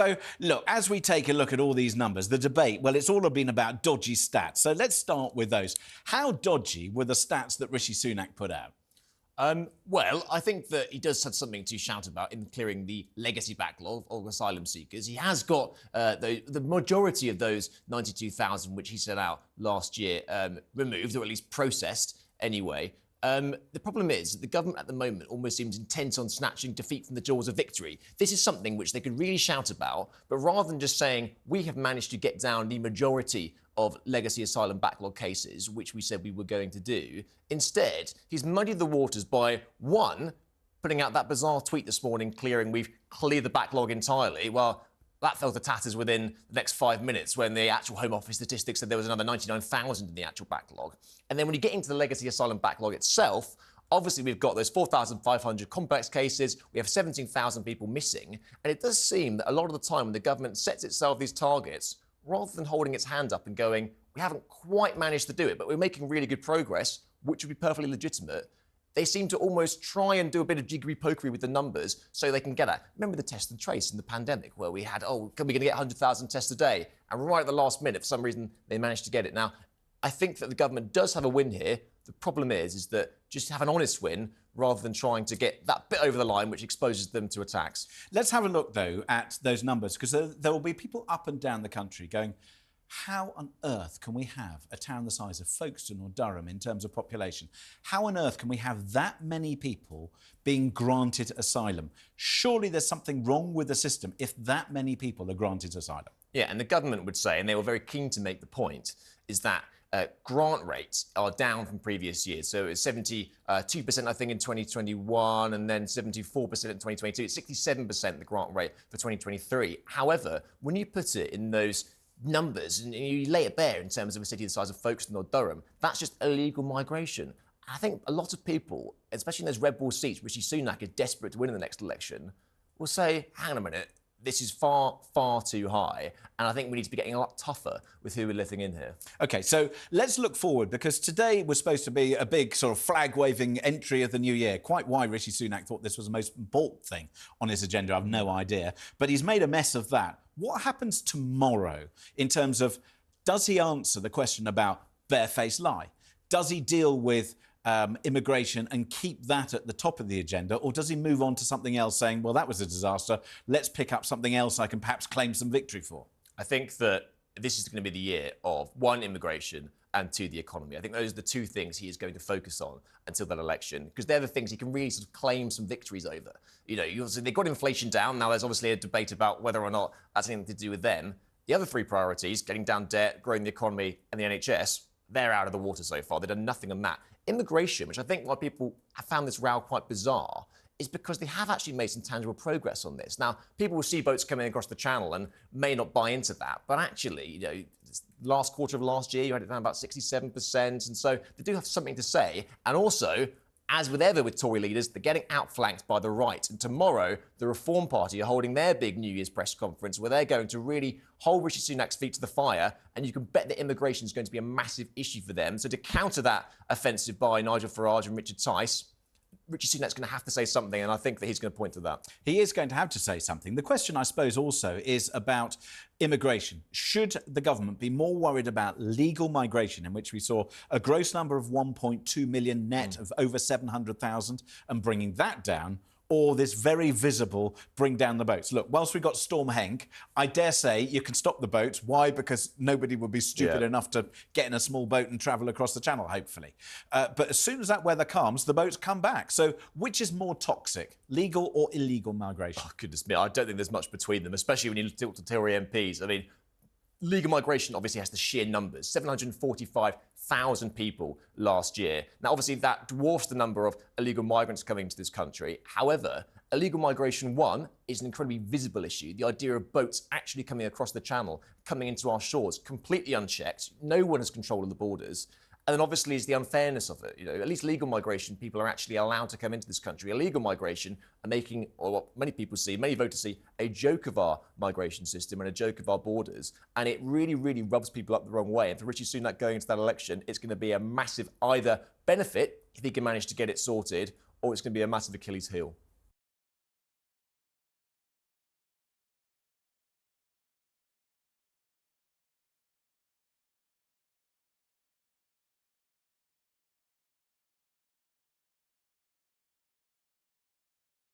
So, look, as we take a look at all these numbers, the debate, well, it's all been about dodgy stats. So let's start with those. How dodgy were the stats that Rishi Sunak put out? Well, I think that he does have something to shout about in clearing the legacy backlog of asylum seekers. He has got the majority of those 92,000, which he set out last year, removed, or at least processed anyway. The problem is that the government at the moment almost seems intent on snatching defeat from the jaws of victory. This is something which they could really shout about, but rather than just saying, we have managed to get down the majority of legacy asylum backlog cases, which we said we were going to do, instead, he's muddied the waters by, one, putting out that bizarre tweet this morning, we've cleared the backlog entirely. Well, that fell to tatters within the next 5 minutes when the actual Home Office statistics said there was another 99,000 in the actual backlog. And then when you get into the legacy asylum backlog itself, obviously we've got those 4,500 complex cases, we have 17,000 people missing, and it does seem that a lot of the time when the government sets itself these targets, rather than holding its hand up and going, we haven't quite managed to do it, but we're making really good progress, which would be perfectly legitimate, they seem to almost try and do a bit of jiggery-pokery with the numbers so they can get at. Remember the test and trace in the pandemic where we had, we're going to get 100,000 tests a day? And right at the last minute, for some reason, they managed to get it. Now, I think that the government does have a win here. The problem is that just have an honest win rather than trying to get that bit over the line, which exposes them to attacks. Let's have a look, though, at those numbers, because there will be people up and down the country going, how on earth can we have a town the size of Folkestone or Durham in terms of population? How on earth can we have that many people being granted asylum? Surely there's something wrong with the system if that many people are granted asylum. Yeah, and the government would say, and they were very keen to make the point, is that grant rates are down from previous years. So it's 72%, I think, in 2021, and then 74% in 2022. It's 67% the grant rate for 2023. However, when you put it in those numbers and you lay it bare in terms of a city the size of Folkestone or Durham, that's just illegal migration. I think a lot of people, especially in those red ball seats, Rishi Sunak is desperate to win in the next election, will say, hang on a minute, this is far, far too high. And I think we need to be getting a lot tougher with who we're letting in here. OK, so let's look forward, because today was supposed to be a big sort of flag-waving entry of the new year. Quite why Rishi Sunak thought this was the most important thing on his agenda, I've no idea. But he's made a mess of that. What happens tomorrow in terms of, does he answer the question about barefaced lie? Does he deal with immigration and keep that at the top of the agenda, or does he move on to something else saying, well, that was a disaster, let's pick up something else I can perhaps claim some victory for? I think that this is going to be the year of, one, immigration, and two, the economy. I think those are the two things he is going to focus on until that election, because they're the things he can really sort of claim some victories over. You know, they've got inflation down. Now there's obviously a debate about whether or not that's anything to do with them. The other three priorities, getting down debt, growing the economy, and the NHS, they're out of the water so far. They've done nothing on that. Immigration, which I think why people have found this row quite bizarre, is because they have actually made some tangible progress on this. Now, people will see boats coming across the channel and may not buy into that, but actually, you know, last quarter of last year, you had it down about 67%, and so they do have something to say. And also, as with ever with Tory leaders, they're getting outflanked by the right. And tomorrow, the Reform Party are holding their big New Year's press conference where they're going to really hold Rishi Sunak's feet to the fire. And you can bet that immigration is going to be a massive issue for them. So to counter that offensive by Nigel Farage and Richard Tice, Rishi Sunak's going to have to say something, and I think that he's going to point to that. He is going to have to say something. The question, I suppose, also is about immigration. Should the government be more worried about legal migration, in which we saw a gross number of 1.2 million net of over 700,000, and bringing that down, or this very visible bring down the boats? Look, whilst we've got Storm Henk, I dare say you can stop the boats. Why? Because nobody would be stupid enough to get in a small boat and travel across the channel, hopefully. But as soon as that weather calms, the boats come back. So which is more toxic, legal or illegal migration? Oh, goodness me, I don't think there's much between them, especially when you talk to Tory MPs. I mean, legal migration obviously has the sheer numbers, 745,000 people last year. Now, obviously, that dwarfs the number of illegal migrants coming into this country. However, illegal migration, one, is an incredibly visible issue. The idea of boats actually coming across the channel, coming into our shores, completely unchecked. No one has control of the borders. And then obviously is the unfairness of it. You know, at least legal migration, people are actually allowed to come into this country. Illegal migration are making, or what many people see, many voters see, a joke of our migration system and a joke of our borders. And it really, really rubs people up the wrong way. And for Rishi Sunak going into that election, it's going to be a massive either benefit, if he can manage to get it sorted, or it's going to be a massive Achilles heel.